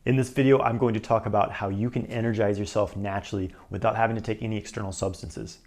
In this video, I'm going to talk about how you can energize yourself naturally without having to take any external substances.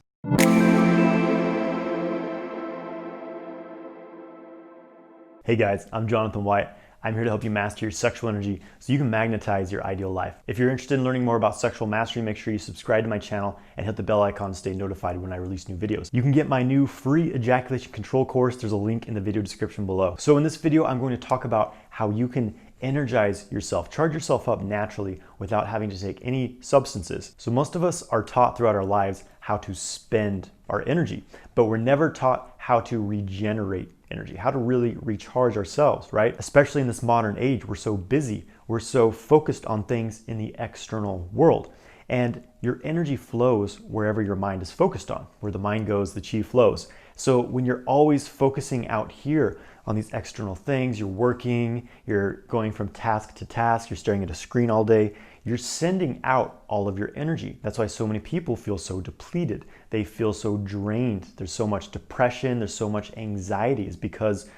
Hey guys, I'm Jonathan White. I'm here to help you master your sexual energy so you can magnetize your ideal life. If you're interested in learning more about sexual mastery, make sure you subscribe to my channel and hit the bell icon to stay notified when I release new videos. You can get my new free ejaculation control course. There's a link in the video description below. So in this video, I'm going to talk about how you can energize yourself, charge yourself up naturally without having to take any substances. So most of us are taught throughout our lives how to spend our energy, but we're never taught how to regenerate energy, how to really recharge ourselves, right? Especially in this modern age, we're so busy, we're so focused on things in the external world. And your energy flows wherever your mind is focused on. Where the mind goes, the chi flows. So when you're always focusing out here on these external things, you're working, you're going from task to task, you're staring at a screen all day, you're sending out all of your energy. That's why so many people feel so depleted. They feel so drained. There's so much depression, there's so much anxiety, is because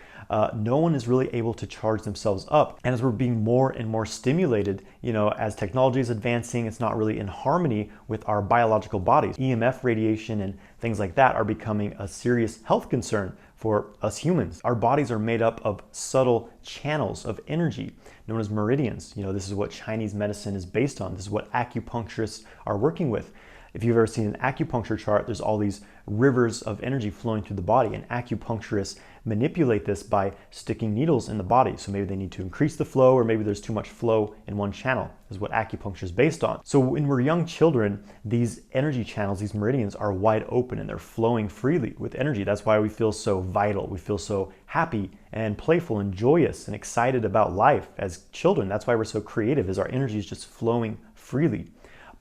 no one is really able to charge themselves up. And as we're being more and more stimulated, as technology is advancing, it's not really in harmony with our biological bodies. EMF radiation and things like that are becoming a serious health concern for us humans. Our bodies are made up of subtle channels of energy known as meridians. This is what Chinese medicine is based on. This is what acupuncturists are working with. If you've ever seen an acupuncture chart, there's all these rivers of energy flowing through the body, and acupuncturists manipulate this by sticking needles in the body. So maybe they need to increase the flow, or maybe there's too much flow in one channel, is what acupuncture is based on. So when we're young children, these energy channels, these meridians are wide open and they're flowing freely with energy. That's why we feel so vital. We feel so happy and playful and joyous and excited about life as children. That's why we're so creative, is our energy is just flowing freely.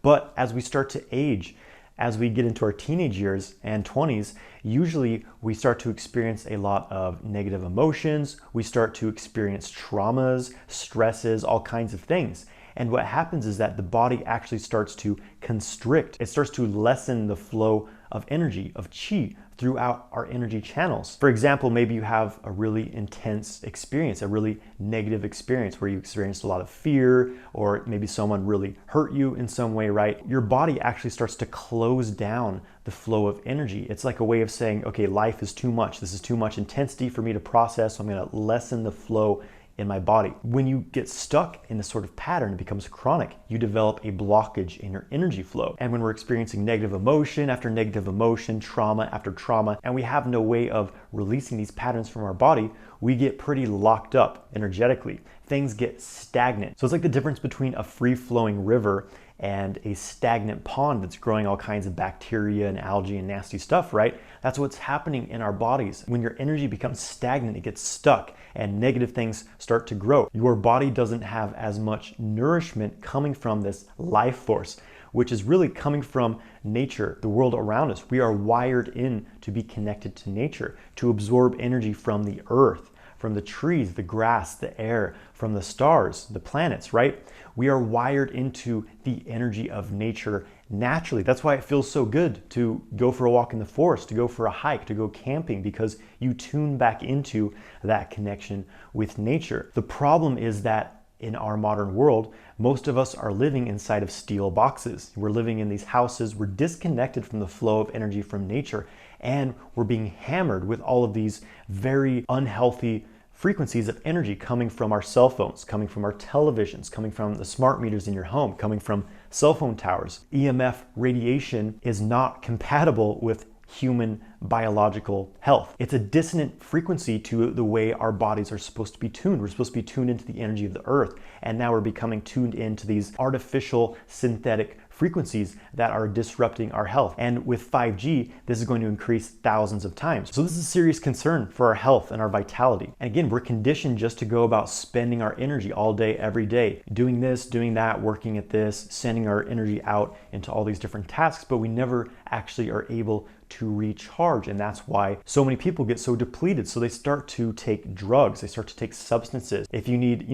But as we start to age, as we get into our teenage years and 20s, usually we start to experience a lot of negative emotions. We start to experience traumas, stresses, all kinds of things. And what happens is that the body actually starts to constrict. It starts to lessen the flow of energy, of chi, throughout our energy channels. For example, maybe you have a really intense experience, a really negative experience where you experienced a lot of fear, or maybe someone really hurt you in some way, right? Your body actually starts to close down the flow of energy. It's like a way of saying, okay, life is too much. This is too much intensity for me to process, so I'm gonna lessen the flow in my body. When you get stuck in this sort of pattern, it becomes chronic. You develop a blockage in your energy flow. And when we're experiencing negative emotion after negative emotion, trauma after trauma, and we have no way of releasing these patterns from our body, we get pretty locked up energetically. Things get stagnant. So it's like the difference between a free-flowing river and a stagnant pond that's growing all kinds of bacteria and algae and nasty stuff, right? That's what's happening in our bodies. When your energy becomes stagnant, it gets stuck and negative things start to grow. Your body doesn't have as much nourishment coming from this life force, which is really coming from nature, the world around us. We are wired in to be connected to nature, to absorb energy from the earth, from the trees, the grass, the air, from the stars, the planets, right? We are wired into the energy of nature naturally. That's why it feels so good to go for a walk in the forest, to go for a hike, to go camping, because you tune back into that connection with nature. The problem is that in our modern world, most of us are living inside of steel boxes. We're living in these houses, we're disconnected from the flow of energy from nature, and we're being hammered with all of these very unhealthy frequencies of energy coming from our cell phones, coming from our televisions, coming from the smart meters in your home, coming from cell phone towers. EMF radiation is not compatible with human biological health. It's a dissonant frequency to the way our bodies are supposed to be tuned. We're supposed to be tuned into the energy of the earth, and now we're becoming tuned into these artificial synthetic frequencies that are disrupting our health. And with 5G, this is going to increase thousands of times. So this is a serious concern for our health and our vitality. And again, we're conditioned just to go about spending our energy all day, every day, doing this, doing that, working at this, sending our energy out into all these different tasks, but we never actually are able to recharge. And that's why so many people get so depleted. So they start to take drugs, they start to take substances. If you need,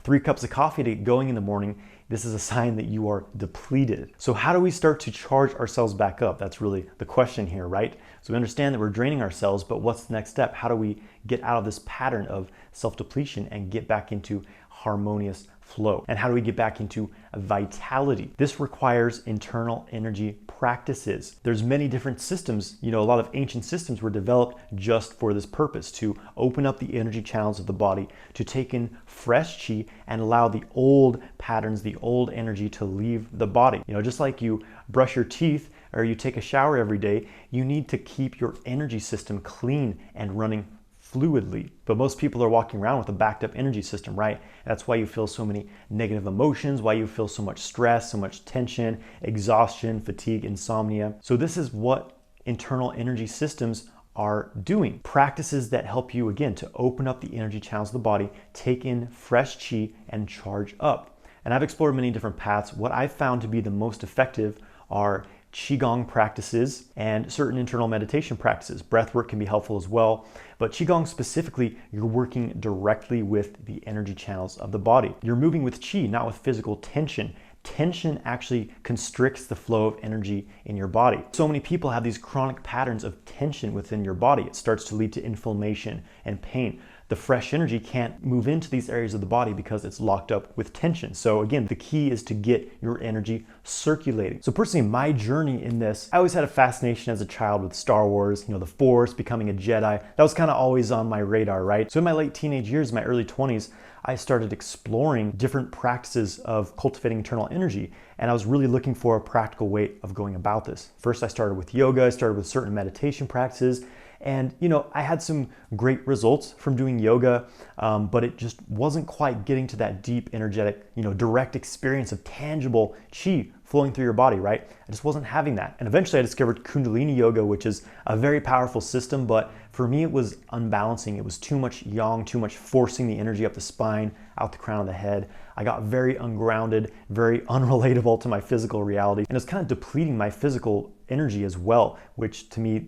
3 cups of coffee to get going in the morning, this is a sign that you are depleted. So how do we start to charge ourselves back up? That's really the question here, right? So we understand that we're draining ourselves, but what's the next step? How do we get out of this pattern of self-depletion and get back into harmonious flow. And how do we get back into vitality? This requires internal energy practices. There's many different systems. A lot of ancient systems were developed just for this purpose, to open up the energy channels of the body, to take in fresh chi and allow the old patterns, the old energy to leave the body. Just like you brush your teeth or you take a shower every day, you need to keep your energy system clean and running fluidly. But most people are walking around with a backed up energy system, right? That's why you feel so many negative emotions, why you feel so much stress, so much tension, exhaustion, fatigue, insomnia. So this is what internal energy systems are doing. Practices that help you, again, to open up the energy channels of the body, take in fresh chi, and charge up. And I've explored many different paths. What I've found to be the most effective are Qigong practices and certain internal meditation practices. Breath work can be helpful as well, but Qigong specifically, you're working directly with the energy channels of the body. You're moving with Qi, not with physical tension. Tension actually constricts the flow of energy in your body. So many people have these chronic patterns of tension within your body. It starts to lead to inflammation and pain. The fresh energy can't move into these areas of the body because it's locked up with tension. So again, the key is to get your energy circulating. So personally, my journey in this, I always had a fascination as a child with Star Wars, the Force, becoming a Jedi. That was kind of always on my radar, right? So in my late teenage years, my early 20s, I started exploring different practices of cultivating internal energy. And I was really looking for a practical way of going about this. First, I started with yoga. I started with certain meditation practices. And, I had some great results from doing yoga, but it just wasn't quite getting to that deep, energetic, direct experience of tangible chi flowing through your body, right? I just wasn't having that. And eventually I discovered Kundalini Yoga, which is a very powerful system, but for me, it was unbalancing. It was too much yang, too much forcing the energy up the spine, out the crown of the head. I got very ungrounded, very unrelatable to my physical reality, and it was kind of depleting my physical energy as well, which to me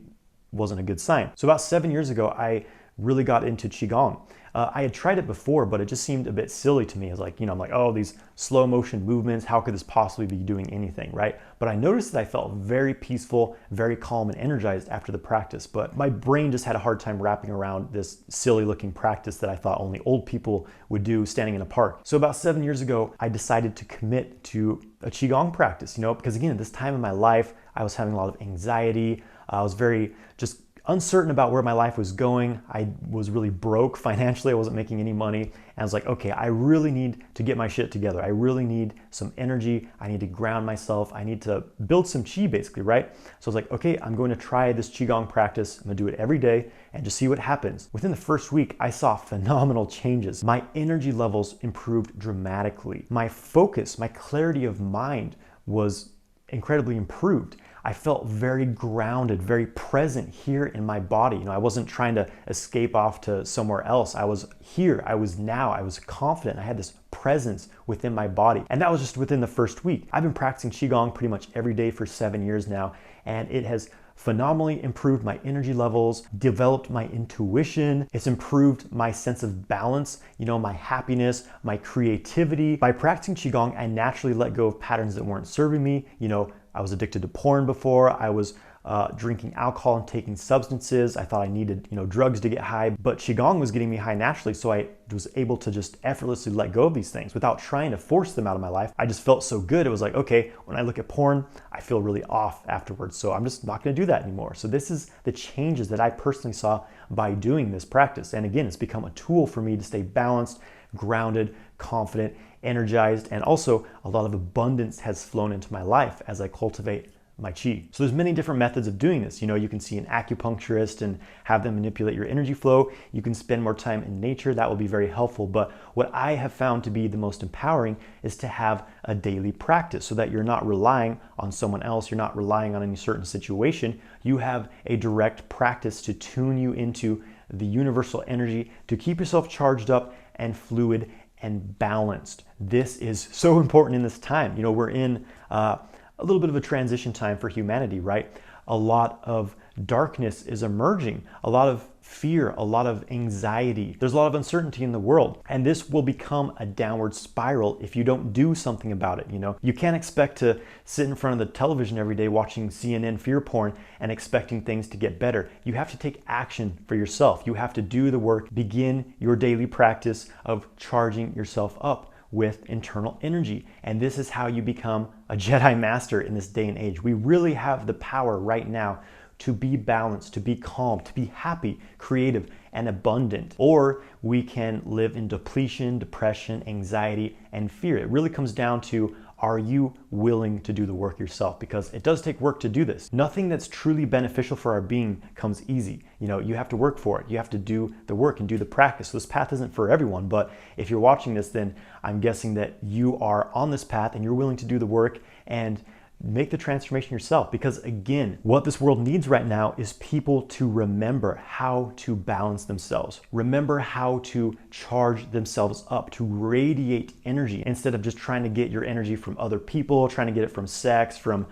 wasn't a good sign. So about 7 years ago, I really got into Qigong. I had tried it before, but it just seemed a bit silly to me. It's like, I'm like, oh, these slow motion movements, how could this possibly be doing anything, right? But I noticed that I felt very peaceful, very calm and energized after the practice. But my brain just had a hard time wrapping around this silly looking practice that I thought only old people would do standing in a park. So about 7 years ago, I decided to commit to a Qigong practice, because again, at this time in my life, I was having a lot of anxiety. I was very just uncertain about where my life was going. I was really broke financially. I wasn't making any money. And I was like, okay, I really need to get my shit together. I really need some energy. I need to ground myself. I need to build some chi basically, right? So I was like, okay, I'm going to try this Qigong practice. I'm gonna do it every day and just see what happens. Within the first week, I saw phenomenal changes. My energy levels improved dramatically. My focus, my clarity of mind was incredibly improved. I felt very grounded, very present here in my body. I wasn't trying to escape off to somewhere else. I was here, I was now, I was confident. I had this presence within my body. And that was just within the first week. I've been practicing Qigong pretty much every day for 7 years now, and it has phenomenally improved my energy levels, developed my intuition. It's improved my sense of balance, my happiness, my creativity. By practicing Qigong, I naturally let go of patterns that weren't serving me. I was addicted to porn before. I was drinking alcohol and taking substances. I thought I needed, drugs to get high, but Qigong was getting me high naturally. So I was able to just effortlessly let go of these things without trying to force them out of my life. I just felt so good. It was like, okay, when I look at porn, I feel really off afterwards. So I'm just not going to do that anymore. So this is the changes that I personally saw by doing this practice. And again, it's become a tool for me to stay balanced, grounded, confident, energized, and also a lot of abundance has flown into my life as I cultivate my chi. So there's many different methods of doing this. You can see an acupuncturist and have them manipulate your energy flow. You can spend more time in nature. That will be very helpful. But what I have found to be the most empowering is to have a daily practice so that you're not relying on someone else. You're not relying on any certain situation. You have a direct practice to tune you into the universal energy, to keep yourself charged up and fluid and balanced. This is so important in this time. We're in a little bit of a transition time for humanity, right? A lot of darkness is emerging. A lot of fear, a lot of anxiety. There's a lot of uncertainty in the world, and this will become a downward spiral if you don't do something about it. You can't expect to sit in front of the television every day watching CNN fear porn and expecting things to get better. You have to take action for yourself. You have to do the work, begin your daily practice of charging yourself up with internal energy. And this is how you become a Jedi Master in this day and age. We really have the power right now to be balanced, to be calm, to be happy, creative, and abundant. Or we can live in depletion, depression, anxiety, and fear. It really comes down to, are you willing to do the work yourself? Because it does take work to do this. Nothing that's truly beneficial for our being comes easy. You have to work for it. You have to do the work and do the practice. So this path isn't for everyone, but if you're watching this, then I'm guessing that you are on this path and you're willing to do the work and make the transformation yourself. Because again, what this world needs right now is people to remember how to balance themselves, remember how to charge themselves up, to radiate energy instead of just trying to get your energy from other people, trying to get it from sex, from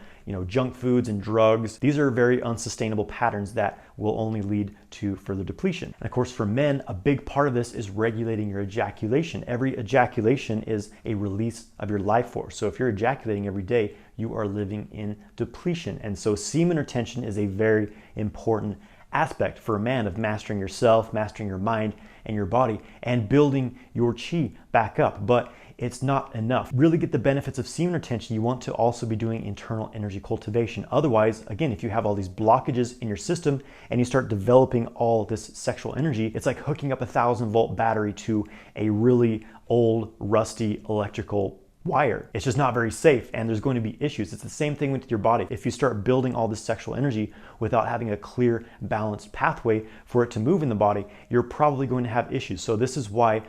junk foods and drugs. These are very unsustainable patterns that will only lead to further depletion. And of course, for men, a big part of this is regulating your ejaculation. Every ejaculation is a release of your life force. So if you're ejaculating every day, you are living in depletion. And so semen retention is a very important aspect for a man of mastering yourself, mastering your mind and your body, and building your chi back up. But it's not enough. Really get the benefits of semen retention, you want to also be doing internal energy cultivation. Otherwise, again, if you have all these blockages in your system and you start developing all this sexual energy, it's like hooking up a 1,000-volt battery to a really old, rusty electrical wire. It's just not very safe, and there's going to be issues. It's the same thing with your body. If you start building all this sexual energy without having a clear, balanced pathway for it to move in the body, you're probably going to have issues. So this is why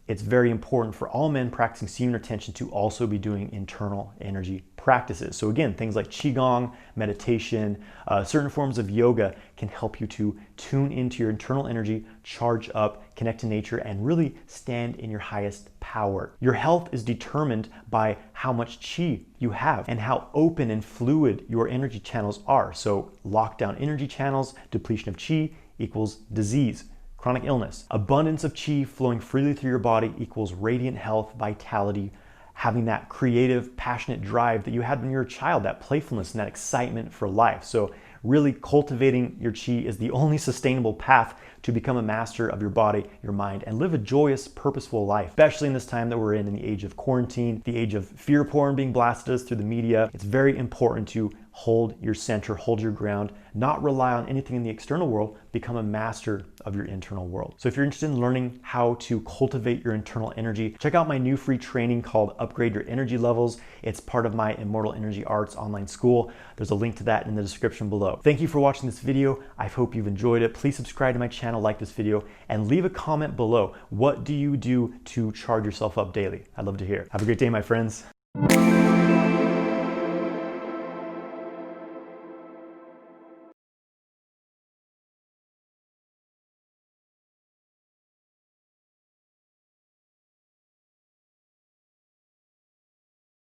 it's very important for all men practicing semen retention to also be doing internal energy practices. So again, things like Qigong, meditation, certain forms of yoga can help you to tune into your internal energy, charge up, connect to nature, and really stand in your highest power. Your health is determined by how much chi you have and how open and fluid your energy channels are. So lockdown energy channels, depletion of chi equals disease, chronic illness. Abundance of chi flowing freely through your body equals radiant health, vitality, having that creative, passionate drive that you had when you were a child, that playfulness and that excitement for life. So really cultivating your chi is the only sustainable path to become a master of your body, your mind, and live a joyous, purposeful life, especially in this time that we're in the age of quarantine, the age of fear porn being blasted us through the media. It's very important to hold your center, hold your ground, not rely on anything in the external world, become a master of your internal world. So if you're interested in learning how to cultivate your internal energy, check out my new free training called Upgrade Your Energy Levels. It's part of my Immortal Energy Arts online school. There's a link to that in the description below. Thank you for watching this video. I hope you've enjoyed it. Please subscribe to my channel, like this video, and leave a comment below. What do you do to charge yourself up daily? I'd love to hear. Have a great day, my friends.